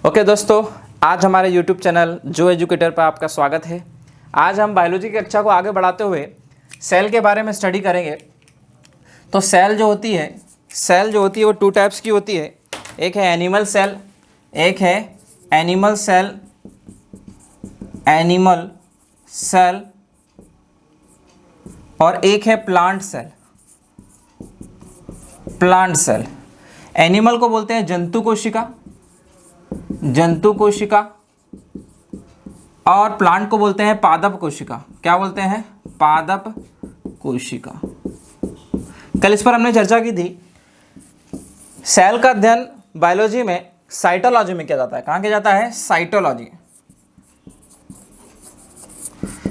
Okay दोस्तों, आज हमारे YouTube चैनल जो एजुकेटर पर आपका स्वागत है। आज हम बायोलॉजी की कक्षा को आगे बढ़ाते हुए सेल के बारे में स्टडी करेंगे। तो सेल जो होती है वो टू टाइप्स की होती है। एक है एनिमल सेल, एक है एनिमल सेल और एक है प्लांट सेल। एनिमल को बोलते हैं जंतु कोशिका और प्लांट को बोलते हैं पादप कोशिका। क्या बोलते हैं? पादप कोशिका। कल इस पर हमने चर्चा की थी। सेल का अध्ययन बायोलॉजी में साइटोलॉजी में किया जाता है। कहाँ किया जाता है? साइटोलॉजी।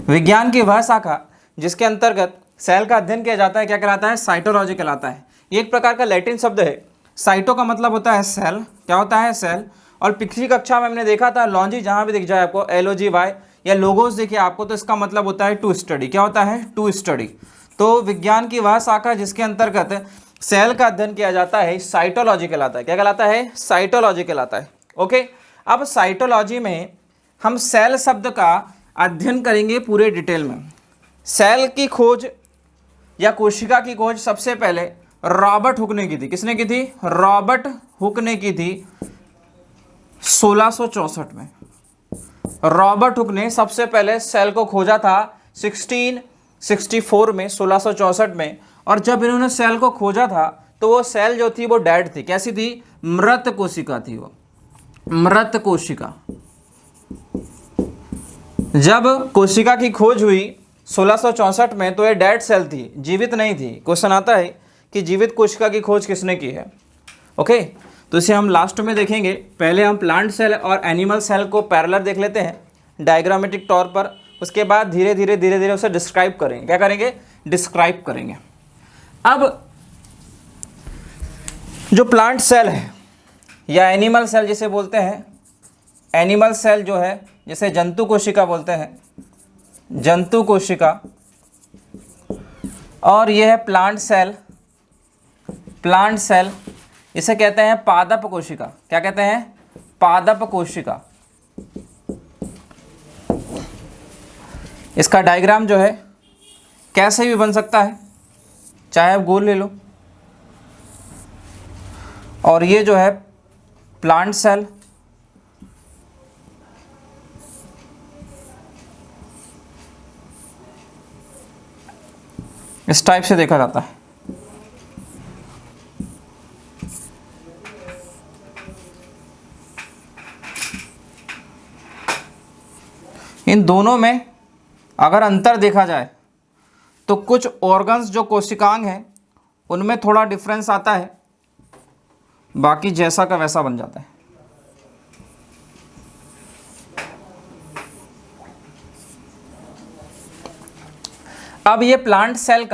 विज्ञान की वह शाखा जिसके अंतर्गत सेल का अध्ययन किया जाता है क्या कहलाता है? साइटोलॉजी कहलाता है। ये एक प्रकार का लैटिन शब्द है। साइटो का मतलब होता है सेल। क्या होता है? सेल। और पिछली कक्षा में हमने देखा था लॉन्जी, जहां भी दिख जाए आपको LOGY या लोगोस दिखे आपको, तो इसका मतलब होता है टू स्टडी। क्या होता है? To study. तो विज्ञान की वह शाखा जिसके अंतर्गत सेल का अध्ययन किया जाता है साइटोलॉजी कहलाता है। क्या कहलाता है? साइटोलॉजी कहलाता है। ओके, अब साइटोलॉजी में हम सेल शब्द का अध्ययन करेंगे पूरे डिटेल में। सेल की खोज या कोशिका की खोज सबसे पहले रॉबर्ट हुक ने की थी। किसने की थी? रॉबर्ट हुक ने की थी 1664 में। रॉबर्ट हुक ने सबसे पहले सेल को खोजा था 1664 में, 1664 में। और जब इन्होंने सेल को खोजा था तो वो सेल जो थी वो डेड थी। कैसी थी? मृत कोशिका थी वो, मृत कोशिका। जब कोशिका की खोज हुई 1664 में तो ये डेड सेल थी, जीवित नहीं थी। क्वेश्चन आता है कि जीवित कोशिका की खोज किसने की है? ओके, तो इसे हम लास्ट में देखेंगे। पहले हम प्लांट सेल और एनिमल सेल को पैरेलल देख लेते हैं डायग्रामेटिक तौर पर। उसके बाद धीरे धीरे उसे डिस्क्राइब करेंगे। क्या करेंगे? डिस्क्राइब करेंगे। अब जो प्लांट सेल है या एनिमल सेल जिसे बोलते हैं, एनिमल सेल जो है जिसे जंतु कोशिका बोलते हैं, जंतु कोशिका, और यह है प्लांट सेल, इसे कहते हैं पादप कोशिका। क्या कहते हैं? पादप कोशिका। इसका डायग्राम जो है कैसे भी बन सकता है, चाहे आप गोल ले लो। और ये जो है प्लांट सेल, इस टाइप से देखा जाता है। इन दोनों में अगर अंतर देखा जाए तो कुछ ऑर्गन्स जो कोशिकांग हैं उनमें थोड़ा डिफरेंस आता है, बाकी जैसा का वैसा बन जाता है। अब ये प्लांट सेल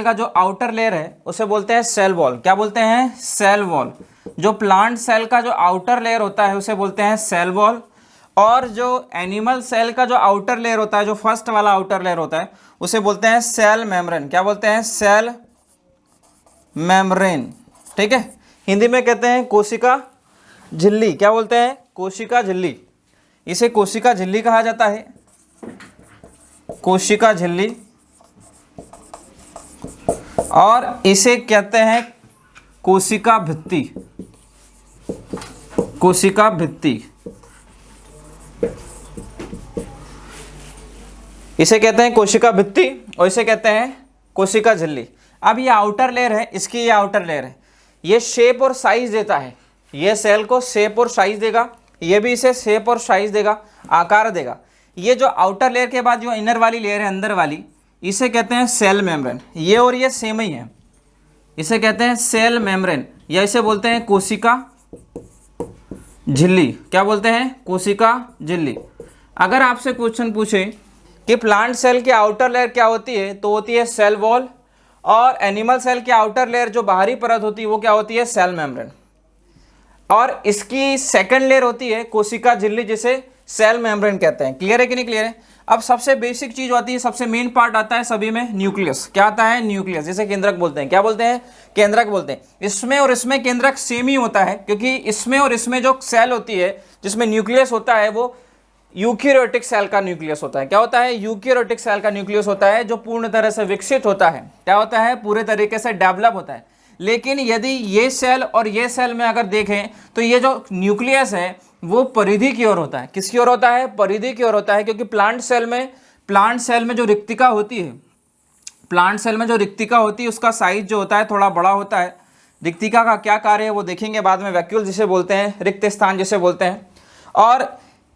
का जो आउटर लेयर है उसे बोलते हैं सेल वॉल। क्या बोलते हैं? Cell wall. जो प्लांट सेल का जो आउटर लेयर होता है उसे बोलते हैं सेल वॉल। और जो एनिमल सेल का जो आउटर लेयर होता है, जो फर्स्ट वाला आउटर लेयर होता है, उसे बोलते हैं सेल मेम्ब्रेन। क्या बोलते हैं? Cell membrane. ठीक है, हिंदी में कहते हैं कोशिका झिल्ली। क्या बोलते हैं? कोशिका झिल्ली। इसे कोशिका झिल्ली कहा जाता है, कोशिका झिल्ली। और इसे कहते हैं कोशिका भित्ति, कोशिका भित्ति। इसे कहते हैं कोशिका भित्ति और इसे कहते हैं कोशिका झिल्ली। अब ये आउटर लेयर है, इसकी ये आउटर लेयर है, ये शेप और साइज देता है। ये सेल को शेप और साइज देगा, ये भी इसे शेप और साइज देगा, आकार देगा। ये जो आउटर लेयर के बाद जो इनर वाली लेयर है, अंदर वाली, इसे कहते हैं सेल मेम्ब्रेन। ये और ये सेम ही है, इसे कहते हैं सेल मेम्ब्रेन या इसे बोलते हैं कोशिका झिल्ली। क्या बोलते हैं? कोशिका झिल्ली। अगर आपसे क्वेश्चन पूछे कि प्लांट सेल की आउटर लेयर क्या होती है, तो होती है सेल वॉल। और एनिमल सेल की आउटर लेयर जो बाहरी परत होती है वो क्या होती है? Cell membrane. और इसकी सेकंड लेयर होती है कोशिका झिल्ली, जिसे सेल मेम्ब्रेन कहते हैं। क्लियर है कि नहीं क्लियर है? अब सबसे बेसिक चीज होती है, सबसे मेन पार्ट आता है सभी में, न्यूक्लियस। क्या आता है? न्यूक्लियस, जिसे केंद्रक बोलते हैं। क्या बोलते हैं? केंद्रक बोलते हैं। इसमें और इसमें केंद्रक सेम ही होता है, क्योंकि इसमें और इसमें जो सेल होती है जिसमें न्यूक्लियस होता है वो यूकेरियोटिक सेल का न्यूक्लियस होता है। क्या होता है? यूकेरियोटिक सेल का न्यूक्लियस होता है, जो पूर्ण तरह से विकसित होता है। क्या होता है? पूरे तरीके से डेवलप होता है। लेकिन यदि ये सेल और ये सेल में अगर देखें तो ये जो न्यूक्लियस है वो परिधि की ओर होता है। किसकी ओर होता है? परिधि की ओर होता है, क्योंकि प्लांट सेल में जो रिक्तिका होती है, प्लांट सेल में जो रिक्तिका होती है उसका साइज जो होता है थोड़ा बड़ा होता है। रिक्तिका का क्या कार्य है वो देखेंगे बाद में, वैक्यूल जिसे बोलते हैं, रिक्त स्थान जिसे बोलते हैं। और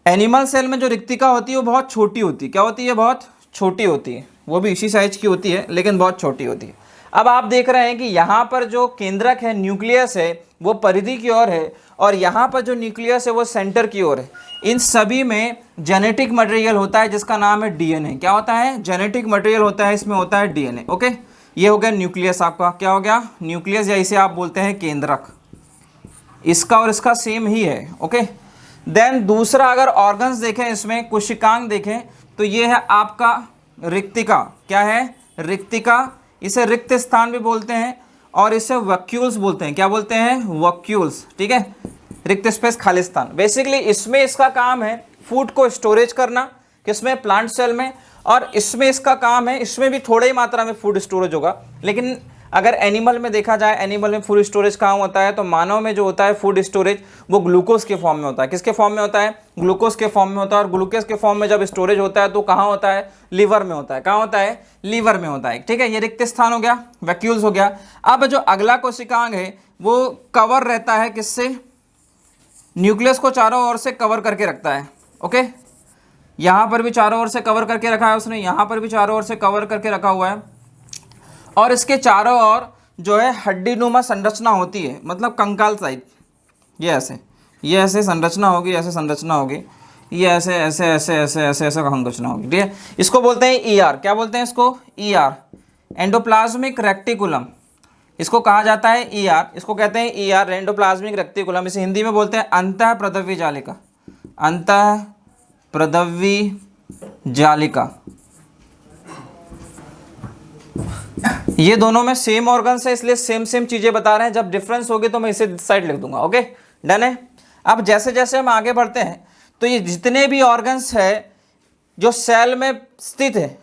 एनिमल सेल में जो रिक्तिका होती है वो बहुत छोटी होती है। क्या होती है? बहुत छोटी होती है। वो भी इसी साइज की होती है लेकिन बहुत छोटी होती है। अब आप देख रहे हैं कि यहाँ पर जो केंद्रक है, न्यूक्लियस है, वो परिधि की ओर है, और यहाँ पर जो न्यूक्लियस है वो सेंटर की ओर है। इन सभी में जेनेटिक मटेरियल होता है जिसका नाम है डीएनए। क्या होता है? जेनेटिक मटेरियल होता है, इसमें होता है डीएनए। ओके, ये हो गया न्यूक्लियस आपका। क्या हो गया? न्यूक्लियस, या इसे आप बोलते हैं केंद्रक। इसका और इसका सेम ही है। ओके, देन दूसरा अगर ऑर्गन्स देखें, इसमें कोशिकांग देखें तो ये है आपका रिक्तिका। क्या है? रिक्तिका। इसे रिक्त स्थान भी बोलते हैं और इसे वैक्यूल्स बोलते हैं। क्या बोलते हैं? वैक्यूल्स। ठीक है, रिक्त स्पेस, खाली स्थान। बेसिकली इसमें इसका काम है फूड को स्टोरेज करना, किसमें? प्लांट सेल में। और इसमें इसका काम है, इसमें भी थोड़ी ही मात्रा में फूड स्टोरेज होगा, लेकिन अगर एनिमल में देखा जाए, एनिमल में फूड स्टोरेज कहाँ होता है, तो मानव में जो होता है फूड स्टोरेज वो ग्लूकोज के फॉर्म में होता है। किसके फॉर्म में होता है? ग्लूकोज के फॉर्म में होता है। और ग्लूकोज के फॉर्म में जब स्टोरेज होता है तो कहाँ होता है? लीवर में होता है। कहाँ होता है? लीवर में होता है। ठीक है, ये रिक्त स्थान हो गया, वैक्यूल्स हो गया। अब जो अगला कोशिकांग है वो कवर रहता है किससे? न्यूक्लियस को चारों ओर से कवर करके रखता है। ओके, यहाँ पर भी चारों ओर से कवर करके रखा है उसने, यहाँ पर भी चारों ओर से कवर करके रखा हुआ है। और इसके चारों ओर जो है हड्डीनुमा संरचना होती है, मतलब कंकाल टाइप। ये ऐसे संरचना होगी, ऐसे संरचना होगी, ये ऐसे ऐसे ऐसे ऐसे ऐसे ऐसे संरचना होगी। ठीक है, इसको बोलते हैं ईआर। क्या बोलते हैं इसको? ER, endoplasmic reticulum. इसको कहा जाता है ईआर, इसको कहते हैं ईआर, एंडोप्लाज्मिक रेक्टिकुलम। इसे हिंदी में बोलते हैं अंतः प्रदव्य जालिका। अंतः प्रदव्य जालिका। ये दोनों में सेम ऑर्गन्स है, इसलिए सेम सेम चीजें बता रहे हैं। जब डिफरेंस होगी तो मैं इसे साइड लिख दूंगा। ओके, डन है। अब जैसे जैसे हम आगे बढ़ते हैं तो ये जितने भी ऑर्गन्स है जो सेल में स्थित है,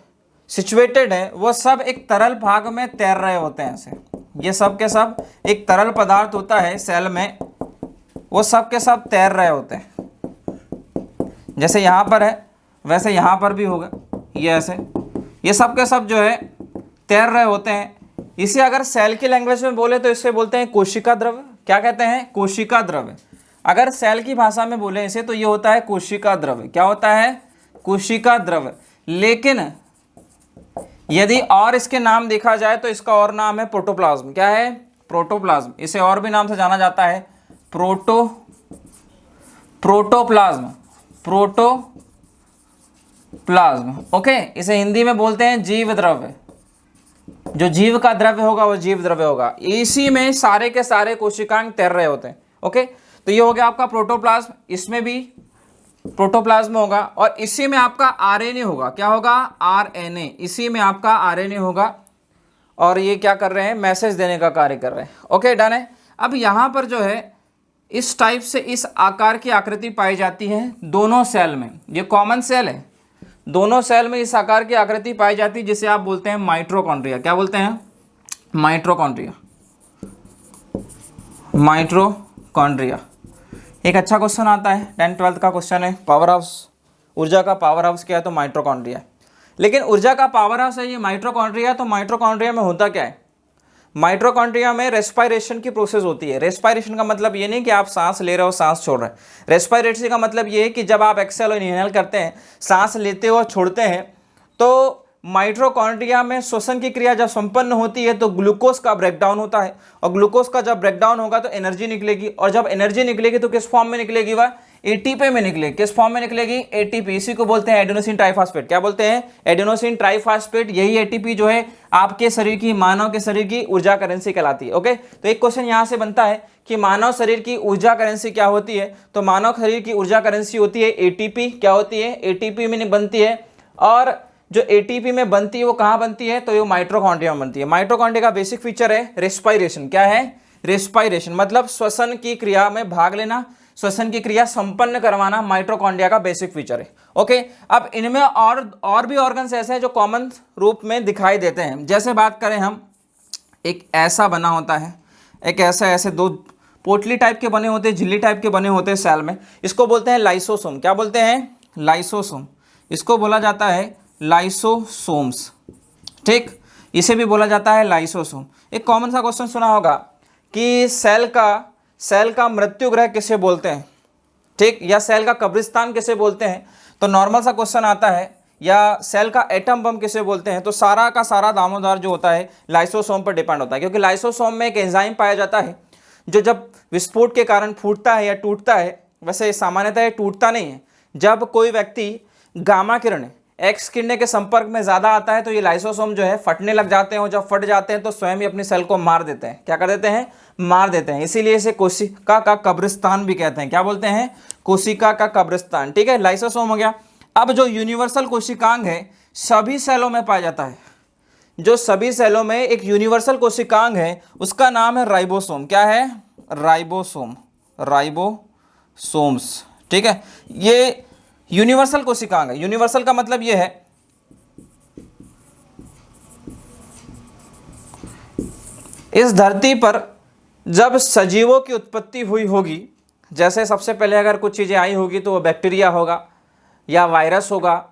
सिचुएटेड है, वो सब एक तरल भाग में तैर रहे होते हैं। ऐसे ये सब के सब एक तरल पदार्थ होता है सेल में, वो सब के सब तैर रहे होते हैं। जैसे यहाँ पर है वैसे यहाँ पर भी होगा, ये ऐसे, ये सब के सब जो है तैर रहे होते हैं। इसे अगर सेल की लैंग्वेज में बोले तो इसे बोलते हैं कोशिका द्रव्य। क्या कहते हैं? कोशिका द्रव्य। अगर सेल की भाषा में बोले इसे तो ये होता है कोशिका द्रव्य। क्या होता है? कोशिका द्रव्य। लेकिन यदि और इसके नाम देखा जाए तो इसका और नाम है प्रोटोप्लाज्म। क्या है? प्रोटोप्लाज्म। इसे और भी नाम से जाना जाता है, प्रोटोप्लाज्म। प्रोटोप्लाज्म। ओके, इसे हिंदी में बोलते हैं जीव द्रव्य। जो जीव का द्रव्य होगा वो जीव द्रव्य होगा। इसी में सारे के सारे कोशिकांग तैर रहे होते हैं। ओके, तो ये हो गया आपका प्रोटोप्लाज्म। इसमें भी प्रोटोप्लाज्म होगा और इसी में आपका आरएनए होगा। क्या होगा? आरएनए। इसी में आपका आरएनए होगा और ये क्या कर रहे हैं? मैसेज देने का कार्य कर रहे हैं। ओके, डन है। अब यहाँ पर जो है इस टाइप से इस आकार की आकृति पाई जाती है दोनों सेल में। ये कॉमन सेल है, दोनों सेल में इस आकार की आकृति पाई जाती है जिसे आप बोलते हैं माइटोकॉन्ड्रिया। क्या बोलते हैं? माइटोकॉन्ड्रिया। माइटोकॉन्ड्रिया। एक अच्छा क्वेश्चन आता है, 10th-12th का क्वेश्चन है, पावर हाउस। ऊर्जा का पावर हाउस क्या है? तो माइटोकॉन्ड्रिया। लेकिन ऊर्जा का पावर हाउस है ये माइटोकॉन्ड्रिया। तो माइटोकॉन्ड्रिया में होता क्या है? माइटोकॉन्ड्रिया में रेस्पायरेशन की प्रोसेस होती है। रेस्पायरेशन का मतलब ये नहीं कि आप सांस ले रहे हो सांस छोड़ रहे हैं। रेस्पायरेशन का मतलब ये है कि जब आप एक्सेल और इनहेल करते हैं, सांस लेते हो और छोड़ते हैं, तो माइटोकॉन्ड्रिया में श्वसन की क्रिया जब संपन्न होती है तो ग्लूकोज का ब्रेकडाउन होता है, और ग्लूकोज का जब ब्रेकडाउन होगा तो एनर्जी निकलेगी, और जब एनर्जी निकलेगी तो किस फॉर्म में निकलेगी? वह एटीपी में निकलेगी। किस फॉर्म में निकलेगी? एटीपी। इसी को बोलते हैं एडेनोसिन ट्राइफॉस्फेट। क्या बोलते हैं? Adenosine triphosphate. यही एटीपी जो है आपके शरीर की, मानव के शरीर की ऊर्जा करेंसी कहलाती है। ओके, तो एक क्वेश्चन यहां से बनता है कि मानव शरीर की ऊर्जा करेंसी क्या होती है? तो मानव शरीर की ऊर्जा करेंसी होती है एटीपी। क्या होती है? एटीपी में बनती है। और जो एटीपी में बनती है वो कहाँ बनती है? तो ये माइटोकॉन्ड्रिया में बनती है। माइटोकॉन्ड्रिया का बेसिक फीचर है रेस्पायरेशन। क्या है? रेस्पायरेशन, मतलब श्वसन की क्रिया में भाग लेना, श्वसन की क्रिया संपन्न करवाना माइटोकॉन्ड्रिया का बेसिक फीचर है। ओके, अब इनमें और भी ऑर्गन्स ऐसे हैं जो कॉमन रूप में दिखाई देते हैं। जैसे बात करें हम, एक ऐसा बना होता है, एक ऐसा, ऐसे दो पोटली टाइप के बने होते हैं, झिल्ली टाइप के बने होते हैं सेल में। इसको बोलते हैं लाइसोसोम। क्या बोलते हैं? लाइसोसोम। इसको बोला जाता है लाइसोसोम्स। ठीक, इसे भी बोला जाता है लाइसोसोम। एक कॉमन सा क्वेश्चन सुना होगा कि सेल का मृत्यु ग्रह किसे बोलते हैं? ठीक, या सेल का कब्रिस्तान किसे बोलते हैं? तो नॉर्मल सा क्वेश्चन आता है, या सेल का एटम बम किसे बोलते हैं? तो सारा का सारा दामोदर जो होता है लाइसोसोम पर डिपेंड होता है, क्योंकि लाइसोसोम में एक एंजाइम पाया जाता है जो जब विस्फोट के कारण फूटता है या टूटता है, वैसे सामान्यतः ये टूटता नहीं है, जब कोई व्यक्ति गामा किरण, एक्स किरणें के संपर्क में ज़्यादा आता है तो ये लाइसोसोम जो है फटने लग जाते हैं, और जब फट जाते हैं तो स्वयं ही अपनी सेल को मार देते हैं। क्या कर देते हैं? मार देते हैं। इसीलिए इसे कोशिका का कब्रिस्तान भी कहते हैं। क्या बोलते हैं? कोशिका का कब्रिस्तान। ठीक है, लाइसोसोम हो गया। अब जो यूनिवर्सल कोशिकांग है सभी सेलों में पाया जाता है, जो सभी सेलों में एक यूनिवर्सल कोशिकांग है उसका नाम है राइबोसोम। क्या है? Ribosome, ribosomes. ठीक है, ये यूनिवर्सल कोशिकांग है। यूनिवर्सल का मतलब ये है इस धरती पर जब सजीवों की उत्पत्ति हुई होगी, जैसे सबसे पहले अगर कुछ चीज़ें आई होगी तो वो बैक्टीरिया होगा, या वायरस होगा,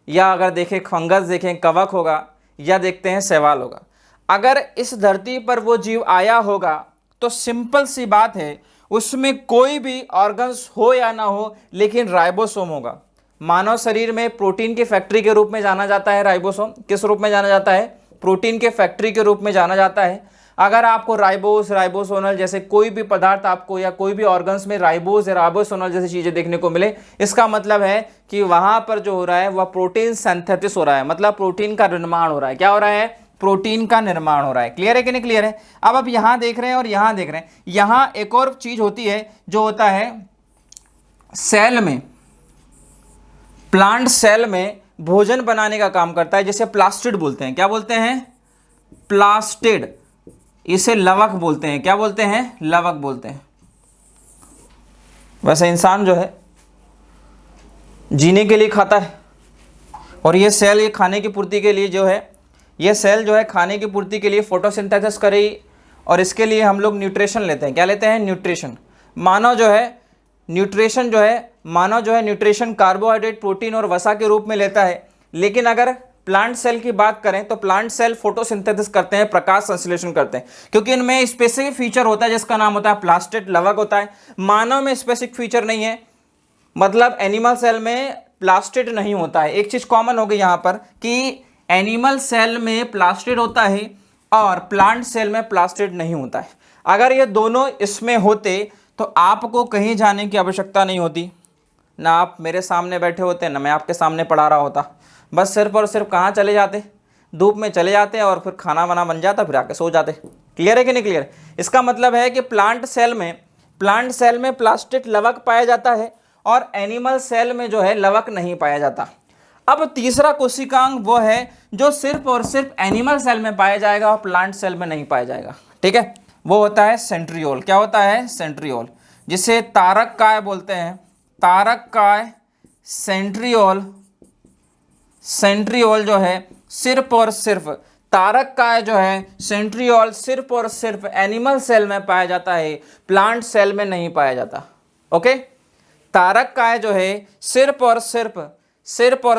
या अगर देखें फंगस, देखें कवक होगा, या देखते हैं शैवाल होगा। अगर इस धरती पर वो जीव आया होगा तो सिंपल सी बात है, उसमें कोई भी ऑर्गन्स हो या ना हो लेकिन राइबोसोम होगा। मानव शरीर में प्रोटीन की फैक्ट्री के रूप में जाना जाता है राइबोसोम। किस रूप में जाना जाता है? प्रोटीन के फैक्ट्री के रूप में जाना जाता है। अगर आपको राइबोसोनल जैसे कोई भी पदार्थ आपको, या कोई भी ऑर्गन्स में राइबोस या राइबोसोनल जैसी चीज़ें देखने को मिले, इसका मतलब है कि वहाँ पर जो हो रहा है वह प्रोटीन सिंथेसिस हो रहा है, मतलब प्रोटीन का निर्माण हो रहा है। क्या हो रहा है? प्रोटीन का निर्माण हो रहा है। क्लियर है कि नहीं क्लियर है? अब आप यहाँ देख रहे हैं और यहाँ देख रहे हैं। यहाँ एक और चीज़ होती है जो होता है सेल में, प्लांट सेल में भोजन बनाने का काम करता है, जिसे प्लास्टिड बोलते हैं। क्या बोलते हैं? प्लास्टिड। इसे लवक बोलते हैं। क्या बोलते हैं? लवक बोलते हैं। वैसे इंसान जो है जीने के लिए खाता है, और ये सेल ये खाने की पूर्ति के लिए जो है, ये सेल जो है खाने की पूर्ति के लिए फोटोसिंथेसिस करे, और इसके लिए हम लोग न्यूट्रिशन लेते हैं। क्या लेते हैं? न्यूट्रिशन। मानव जो है न्यूट्रिशन कार्बोहाइड्रेट, प्रोटीन और वसा के रूप में लेता है। लेकिन अगर प्लांट सेल की बात करें तो प्लांट सेल फोटोसिंथेसिस करते हैं, प्रकाश संश्लेषण करते हैं, क्योंकि इनमें स्पेसिफिक फीचर होता है जिसका नाम होता है प्लास्टिड, लवक होता है। मानव में स्पेसिफिक फीचर नहीं है, मतलब एनिमल सेल में प्लास्टिड नहीं होता है। एक चीज़ कॉमन हो गई यहाँ पर कि एनिमल सेल में प्लास्टिड होता है और प्लांट सेल में प्लास्टिड नहीं होता है। अगर ये दोनों इसमें होते तो आपको कहीं जाने की आवश्यकता नहीं होती, ना आप मेरे सामने बैठे होते, ना मैं आपके सामने पढ़ा रहा होता। बस सिर्फ और सिर्फ कहाँ चले जाते? धूप में चले जाते और फिर खाना वाना बन जाता, फिर आके सो जाते। क्लियर है कि नहीं क्लियर? इसका मतलब है कि प्लांट सेल में प्लास्टिड लवक पाया जाता है, और एनिमल सेल में जो है लवक नहीं पाया जाता। अब तीसरा कोशिकांग वो है जो सिर्फ और सिर्फ एनिमल सेल में पाया जाएगा और प्लांट सेल में नहीं पाया जाएगा। ठीक है, वो होता है सेंट्रियोल। क्या होता है? सेंट्रियोल, जिसे तारक काय बोलते हैं। तारक काय, सेंट्रियोल जो है सिर्फ और सिर्फ, तारक काय जो है सेंट्रियोल सिर्फ और सिर्फ एनिमल सेल में पाया जाता है, प्लांट सेल में नहीं पाया जाता। ओके, तारक काय जो है सिर्फ और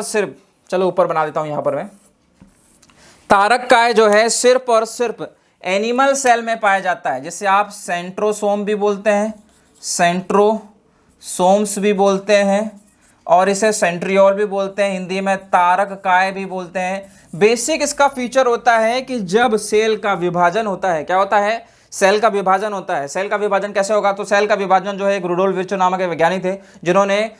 सिर्फ, चलो ऊपर बना देता हूं यहां पर मैं। तारक काय जो है सिर्फ और सिर्फ एनिमल सेल में पाया जाता है, जिसे आप सेंट्रोसोम भी बोलते हैं, सेंट्रोसोम्स भी बोलते हैं, और इसे सेंट्रियोल भी बोलते हैं, हिंदी में तारक काय भी बोलते हैं। बेसिक इसका फीचर होता है कि जब सेल का विभाजन होता है, क्या होता है? सेल का विभाजन होता है। सेल का विभाजन कैसे होगा? तो सेल का विभाजन जो है एक रुडोल्फ विर्चो नामक वैज्ञानिक थे जिन्होंने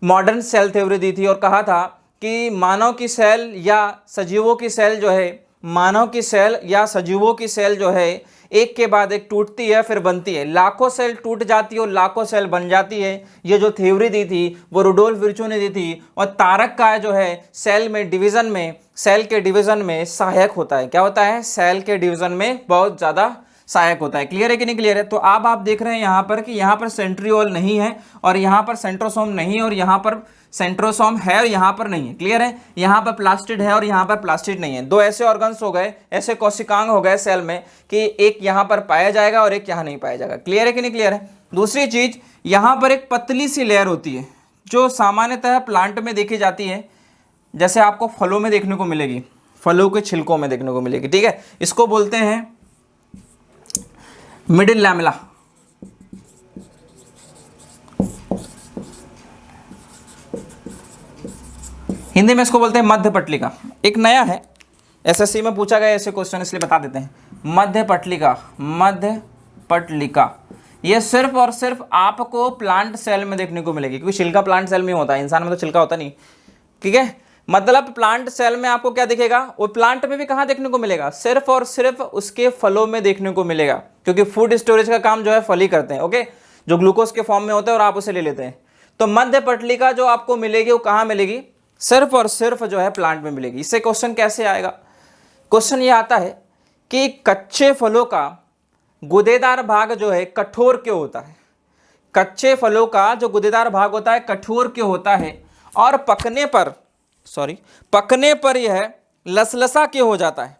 मॉडर्न सेल थ्योरी दी थी और कहा था कि मानव की सेल या सजीवों की सेल जो है, मानव की सेल या सजीवों की सेल जो है एक के बाद एक टूटती है फिर बनती है, लाखों सेल टूट जाती है और लाखों सेल बन जाती है। ये जो थ्योरी दी थी वो रुडोल्फ विर्चो ने दी थी। और तारक का जो है सेल में डिवीजन में, सेल के डिवीजन में सहायक होता है। क्या होता है? सेल के डिवीजन में बहुत ज़्यादा सहायक होता है। क्लियर है कि नहीं क्लियर है? तो अब आप देख रहे हैं यहाँ पर कि यहाँ पर सेंट्रियोल नहीं है और यहाँ पर सेंट्रोसोम नहीं है और यहाँ पर सेंट्रोसोम है और यहाँ पर नहीं है। क्लियर है? यहाँ पर प्लास्टिड है और यहाँ पर प्लास्टिड नहीं है। दो ऐसे ऑर्गन्स हो गए, ऐसे कोशिकांग हो गए सेल में कि एक यहाँ पर पाया जाएगा और एक यहाँ नहीं पाया जाएगा। क्लियर है कि नहीं क्लियर है? दूसरी चीज, यहाँ पर एक पतली सी लेयर होती है जो सामान्यतः प्लांट में देखी जाती है, जैसे आपको फलों में देखने को मिलेगी, फलों के छिलकों में देखने को मिलेगी। ठीक है, इसको बोलते हैं मिडिल लैमेला। हिंदी में इसको बोलते हैं मध्य पटलिका। एक नया है, एसएससी में पूछा गया ऐसे क्वेश्चन, इसलिए बता देते हैं। मध्य पटलिका, मध्य पटलिका ये सिर्फ और सिर्फ आपको प्लांट सेल में देखने को मिलेगी, क्योंकि छिलका प्लांट सेल में होता है, इंसान में तो छिलका होता नहीं। ठीक है, मतलब प्लांट सेल में आपको क्या दिखेगा? वो प्लांट में भी कहाँ देखने को मिलेगा? सिर्फ और सिर्फ उसके फलों में देखने को मिलेगा, क्योंकि फूड स्टोरेज का काम जो है फल ही करते हैं। ओके, जो ग्लूकोज के फॉर्म में होता है और आप उसे ले लेते हैं। तो मध्य पटलिका जो आपको मिलेगी वो कहाँ मिलेगी? सिर्फ और सिर्फ जो है प्लांट में मिलेगी। इससे क्वेश्चन कैसे आएगा? क्वेश्चन ये आता है कि कच्चे फलों का गुदेदार भाग जो है कठोर क्यों होता है? कच्चे फलों का जो गुदेदार भाग होता है कठोर क्यों होता है? और पकने पर यह लसलसा क्यों हो जाता है?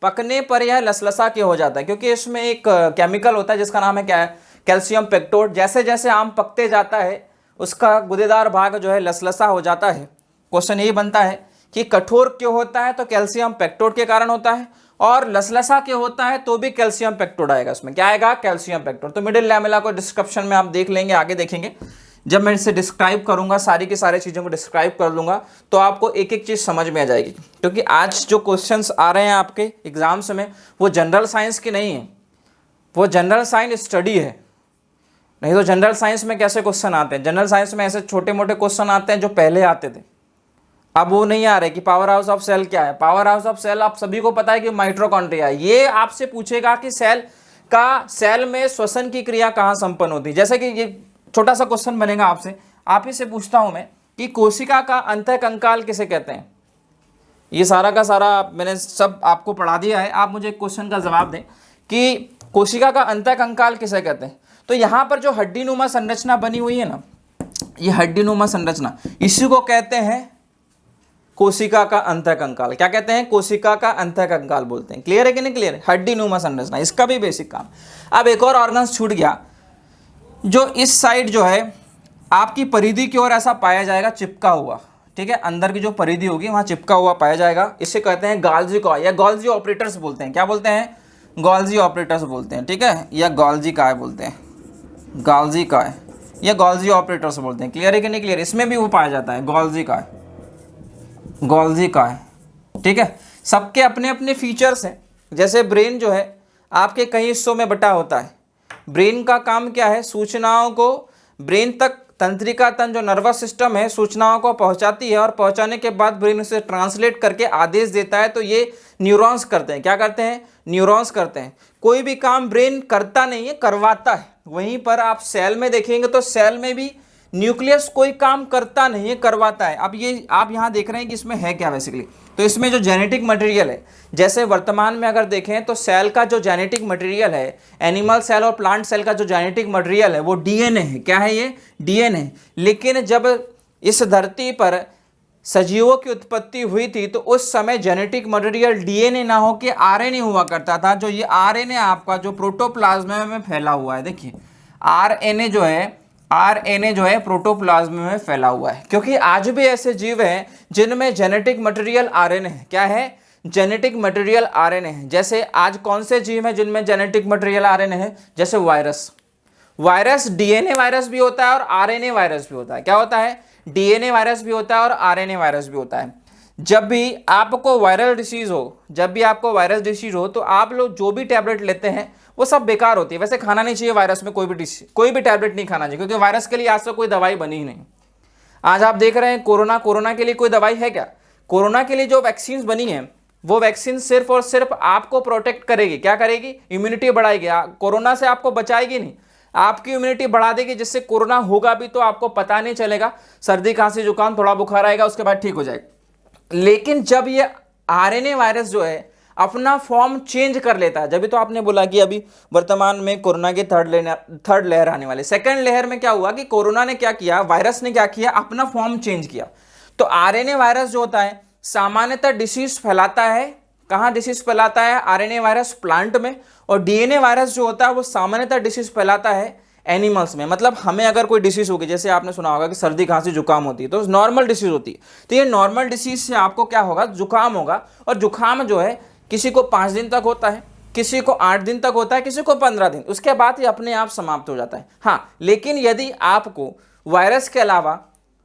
पकने पर यह लसलसा क्यों हो जाता है? क्योंकि इसमें एक केमिकल होता है जिसका नाम है क्या है? कैल्शियम पेक्टोट। जैसे जैसे आम पकते जाता है उसका गुदेदार भाग जो है लसलसा हो जाता है। क्वेश्चन यही बनता है कि कठोर क्यों होता है? तो कैल्शियम पेक्टोट के कारण होता है। और लसलसा क्यों होता है? तो भी कैल्शियम पेक्टोट आएगा इसमें। क्या आएगा? कैल्शियम पेक्टोट। तो मिडिल लैमेला को डिस्क्रिप्शन में आप देख लेंगे, आगे देखेंगे। जब मैं इसे डिस्क्राइब करूंगा, सारी की सारी चीज़ों को डिस्क्राइब कर लूंगा, तो आपको एक एक चीज़ समझ में आ जाएगी। क्योंकि आज जो क्वेश्चंस आ रहे हैं आपके एग्जाम्स में वो जनरल साइंस की नहीं है, वो जनरल साइंस स्टडी है। नहीं तो जनरल साइंस में कैसे क्वेश्चन आते हैं? जनरल साइंस में ऐसे छोटे मोटे क्वेश्चन आते हैं जो पहले आते थे, अब वो नहीं आ रहे। कि पावर हाउस ऑफ सेल क्या है? पावर हाउस ऑफ सेल आप सभी को पता है कि माइटोकॉन्ड्रिया है। ये आपसे पूछेगा कि सेल में श्वसन की क्रिया कहाँ संपन्न होती है। जैसे कि ये छोटा सा क्वेश्चन बनेगा आपसे, आप ही से पूछता हूं मैं कि कोशिका का अंतःकंकाल किसे कहते हैं? ये सारा का सारा मैंने सब आपको पढ़ा दिया है, आप मुझे एक क्वेश्चन का जवाब दें कि कोशिका का अंतःकंकाल किसे कहते हैं। तो यहाँ पर जो हड्डीनुमा संरचना बनी हुई है ना, ये हड्डीनुमा संरचना, इसी को कहते हैं कोशिका का अंतःकंकाल। क्या कहते हैं? कोशिका का अंतःकंकाल बोलते हैं। क्लियर है कि नहीं क्लियर? हड्डीनुमा संरचना, इसका भी बेसिक काम। अब एक और ऑर्गन छूट गया जो इस साइड जो है आपकी परिधि की ओर ऐसा पाया जाएगा चिपका हुआ। ठीक है, अंदर की जो परिधि होगी वहां चिपका हुआ पाया जाएगा। इसे कहते हैं गाल्जी कॉय या गोल्जी ऑपरेटर्स बोलते हैं। क्या बोलते हैं? गोल्जी ऑपरेटर्स बोलते हैं। ठीक है, या गोल्जी काय बोलते हैं, गोल्जी काय या गोल्जी ऑपरेटर्स बोलते हैं। क्लियर है कि नहीं क्लियर? इसमें भी वो पाया जाता है गोल्जी काय, गोल्जी काय। ठीक है, सबके अपने अपने फीचर्स हैं। जैसे ब्रेन जो है आपके कई हिस्सों में बटा होता है। ब्रेन का काम क्या है? सूचनाओं को ब्रेन तक तंत्रिका तंत्र जो नर्वस सिस्टम है सूचनाओं को पहुंचाती है और पहुंचाने के बाद ब्रेन उसे ट्रांसलेट करके आदेश देता है। तो ये न्यूरॉन्स करते हैं। क्या करते हैं? न्यूरॉन्स करते हैं। कोई भी काम ब्रेन करता नहीं है, करवाता है। वहीं पर आप सेल में देखेंगे तो सेल में भी न्यूक्लियस कोई काम करता नहीं है, करवाता है। अब ये आप यहाँ देख रहे हैं कि इसमें है क्या बेसिकली? तो इसमें जो जेनेटिक मटेरियल है, जैसे वर्तमान में अगर देखें तो सेल का जो जेनेटिक मटेरियल है, एनिमल सेल और प्लांट सेल का जो जेनेटिक मटेरियल है वो डीएनए है। क्या है ये? डीएनए। लेकिन जब इस धरती पर सजीवों की उत्पत्ति हुई थी तो उस समय जेनेटिक मटेरियल डीएनए ना हो के आरएनए हुआ करता था। जो ये आरएनए आपका जो प्रोटोप्लाज्म में फैला हुआ है, देखिए आरएनए जो है प्रोटोप्लाज्म में फैला हुआ है। क्योंकि आज भी ऐसे जीव हैं जिनमें जेनेटिक मटेरियल आरएनए है। क्या है? जेनेटिक मटेरियल आरएनए है। जैसे आज कौन से जीव हैं जिनमें जेनेटिक मटेरियल आरएनए है? जैसे वायरस डीएनए वायरस भी होता है और आरएनए वायरस भी होता है। क्या होता है? डीएनए वायरस भी होता है और आरएनए वायरस भी होता है। जब भी आपको वायरल डिसीज हो तो आप लोग जो भी टैबलेट लेते हैं वो सब बेकार होती है। वैसे खाना नहीं चाहिए वायरस में, कोई भी टैबलेट नहीं खाना चाहिए, क्योंकि वायरस के लिए आज तक कोई दवाई बनी ही नहीं। आज आप देख रहे हैं कोरोना के लिए कोई दवाई है क्या? कोरोना के लिए जो वैक्सीन बनी है वो वैक्सीन सिर्फ और सिर्फ आपको प्रोटेक्ट करेगी। क्या करेगी? इम्यूनिटी बढ़ाएगी। कोरोना से आपको बचाएगी नहीं, आपकी इम्यूनिटी बढ़ा देगी, जिससे कोरोना होगा भी तो आपको पता नहीं चलेगा। सर्दी खांसी जुकाम थोड़ा बुखार आएगा, उसके बाद ठीक हो जाएगा। लेकिन जब ये आरएनए वायरस जो है अपना फॉर्म चेंज कर लेता है, जब तो आपने बोला कि अभी वर्तमान में कोरोना की थर्ड लेयर आने वाली। सेकंड लेयर में क्या हुआ कि कोरोना ने क्या किया, वायरस ने क्या किया, अपना फॉर्म चेंज किया। तो आरएनए वायरस जो होता है सामान्यतः डिसीज फैलाता है। कहाँ डिसीज फैलाता है? आरएनए वायरस प्लांट में। और डीएनए वायरस जो होता है वो सामान्यतः डिसीज फैलाता है एनिमल्स में। मतलब हमें अगर कोई डिसीज होगी, जैसे आपने सुना होगा कि सर्दी खांसी जुकाम होती है, तो नॉर्मल डिसीज होती है। तो ये नॉर्मल डिसीज से आपको क्या होगा? जुकाम होगा। और जुकाम जो है किसी को 5 दिन तक होता है, किसी को 8 दिन तक होता है, किसी को 15 दिन, उसके बाद ये अपने आप समाप्त हो जाता है। हाँ, लेकिन यदि आपको वायरस के अलावा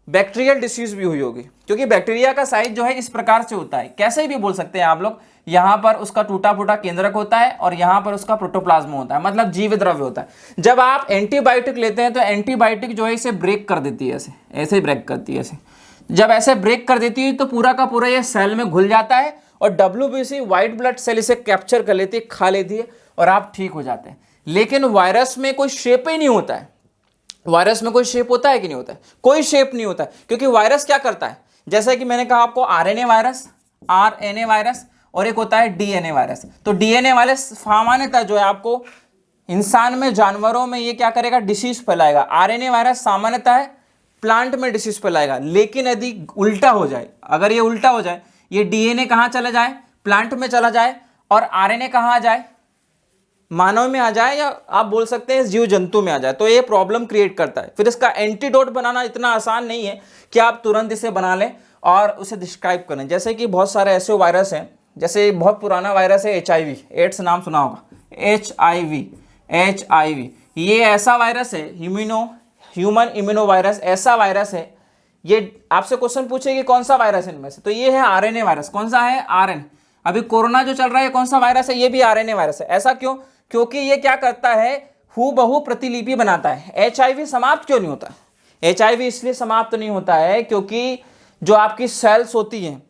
बैक्टीरियल डिसीज भी हुई होगी, क्योंकि बैक्टीरिया का साइज जो है इस प्रकार से होता है, कैसे भी बोल सकते हैं आप लोग। यहाँ पर उसका टूटा फूटा केंद्रक होता है और यहाँ पर उसका प्रोटोप्लाज्म होता है, मतलब जीव द्रव्य होता है। जब आप एंटीबायोटिक लेते हैं तो एंटीबायोटिक जो है इसे ब्रेक कर देती है, ऐसे ही ब्रेक करती है। ऐसे जब ऐसे ब्रेक कर देती है तो पूरा का पूरा ये सेल में घुल जाता है और WBC व्हाइट ब्लड सेल इसे कैप्चर कर लेती है, खा लेती है और आप ठीक हो जाते हैं। लेकिन वायरस में कोई शेप ही नहीं होता है। वायरस में कोई शेप होता है कि नहीं होता है? कोई शेप नहीं होता है, क्योंकि वायरस क्या करता है, जैसा कि मैंने कहा आपको, आरएनए वायरस और एक होता है डीएनए वायरस। तो डीएनए वायरस सामान्यतः जो है आपको इंसान में, जानवरों में ये क्या करेगा? डिसीज फैलाएगा। आरएनए वायरस सामान्यतः प्लांट में डिसीज फैलाएगा। लेकिन यदि उल्टा हो जाए, अगर ये उल्टा हो जाए, ये डीएनए कहाँ चला जाए? प्लांट में चला जाए, और आरएनए कहाँ आ जाए? मानव में आ जाए, या आप बोल सकते हैं जीव जंतु में आ जाए, तो ये प्रॉब्लम क्रिएट करता है। फिर इसका एंटीडोट बनाना इतना आसान नहीं है कि आप तुरंत इसे बना लें और उसे डिस्क्राइब करें। जैसे कि बहुत सारे ऐसे वायरस हैं, जैसे बहुत पुराना वायरस है HIV, एड्स नाम सुना होगा, HIV। ये ऐसा वायरस है, ह्यूमन इम्यूनो वायरस, ऐसा वायरस है। ये आपसे क्वेश्चन पूछेगी कौन सा वायरस है इनमें से, तो ये है आरएनए वायरस। कौन सा है? आरएनए। अभी कोरोना जो चल रहा है कौन सा वायरस है? ये भी आरएनए वायरस है। ऐसा क्यों? क्योंकि ये क्या करता है? हूबहू प्रतिलिपि बनाता है। HIV समाप्त क्यों नहीं होता? HIV इसलिए समाप्त नहीं होता है क्योंकि जो आपकी सेल्स होती हैं,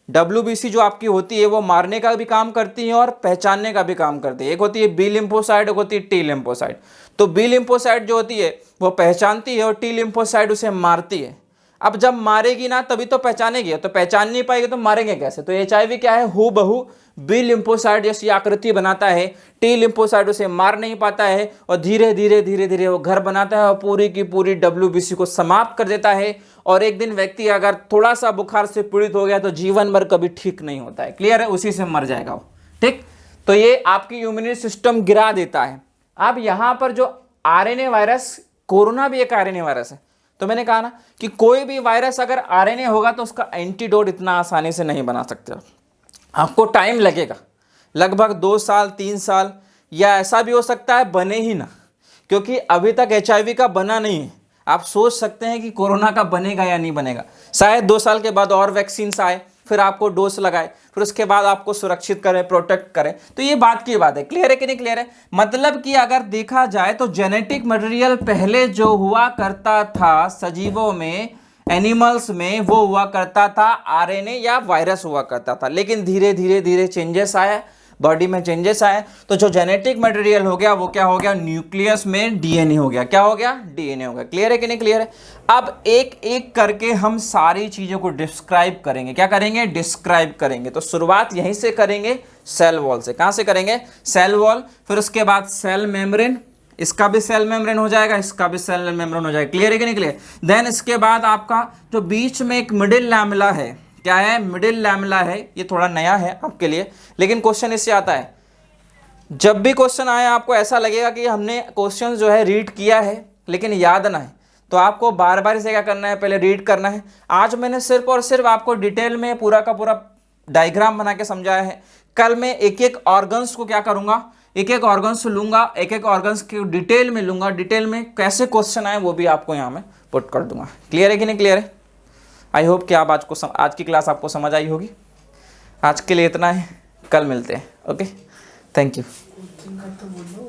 WBC जो आपकी होती है, वो मारने का भी काम करती है और पहचानने का भी काम करती है। एक होती है बी लिम्फोसाइट, एक होती है टी लिम्फोसाइट। तो बी लिम्फोसाइट जो होती है वो पहचानती है और टी लिम्फोसाइट उसे मारती है। अब जब मारेगी ना तभी तो पहचानेगी, तो पहचान नहीं पाएगी तो मारेंगे कैसे? तो HIV क्या है? हूबहू बी लिम्फोसाइट जैसी आकृति बनाता है, टी लिम्फोसाइट उसे मार नहीं पाता है और धीरे धीरे वो घर बनाता है और पूरी की पूरी WBC को समाप्त कर देता है। और एक दिन व्यक्ति अगर थोड़ा सा बुखार से पीड़ित हो गया तो जीवन भर कभी ठीक नहीं होता है। क्लियर है? उसी से मर जाएगा वो। ठीक, तो ये आपकी इम्यूनिटी सिस्टम गिरा देता है। अब यहाँ पर जो आरएनए वायरस, कोरोना भी एक आरएनए वायरस है। तो मैंने कहा ना कि कोई भी वायरस अगर आरएनए होगा तो उसका एंटीडोट इतना आसानी से नहीं बना सकते, आपको टाइम लगेगा, लगभग 2 साल 3 साल, या ऐसा भी हो सकता है बने ही ना, क्योंकि अभी तक HIV का बना नहीं है। आप सोच सकते हैं कि कोरोना का बनेगा या नहीं बनेगा। शायद 2 साल के बाद और वैक्सीन आए, फिर आपको डोज लगाए, फिर उसके बाद आपको सुरक्षित करें, प्रोटेक्ट करें। तो ये बात की बात है। क्लियर है कि नहीं क्लियर है? मतलब कि अगर देखा जाए तो जेनेटिक मटेरियल पहले जो हुआ करता था सजीवों में, एनिमल्स में, वो हुआ करता था आरएनए या वायरस हुआ करता था। लेकिन धीरे धीरे चेंजेस आया, बॉडी में चेंजेस आए, तो जो जेनेटिक मटेरियल हो गया वो क्या हो गया? न्यूक्लियस में डीएनए हो गया। क्या हो गया? डीएनए हो गया। क्लियर है कि नहीं क्लियर है? अब एक एक करके हम सारी चीज़ों को डिस्क्राइब करेंगे। क्या करेंगे? डिस्क्राइब करेंगे। तो शुरुआत यहीं से करेंगे, सेल वॉल से। कहाँ से करेंगे? Cell wall. फिर उसके बाद सेल मेम्ब्रेन, इसका भी सेल मेम्ब्रेन हो जाएगा, इसका भी सेल मेम्ब्रेन हो जाएगा। क्लियर है कि नहीं क्लियर? देन इसके बाद आपका जो बीच में एक मिडिल लैमेला है, क्या है? मिडिल लैमेला है। ये थोड़ा नया है आपके लिए, लेकिन क्वेश्चन इससे आता है। जब भी क्वेश्चन आए आपको ऐसा लगेगा कि हमने क्वेश्चन जो है रीड किया है लेकिन याद ना है, तो आपको बार बार इसे क्या करना है? पहले रीड करना है। आज मैंने सिर्फ और सिर्फ आपको डिटेल में पूरा का पूरा डायग्राम बना के समझाया है। कल मैं एक एक ऑर्गन्स को क्या करूंगा? एक एक ऑर्गन्स लूंगा, एक एक ऑर्गन्स की डिटेल में लूंगा, डिटेल में कैसे क्वेश्चन आए वो भी आपको यहाँ में पुट कर दूंगा। क्लियर है कि नहीं क्लियर है? आई होप कि आप आज की क्लास आपको समझ आई होगी। आज के लिए इतना है, कल मिलते हैं। Okay, thank you. का तो बोलो।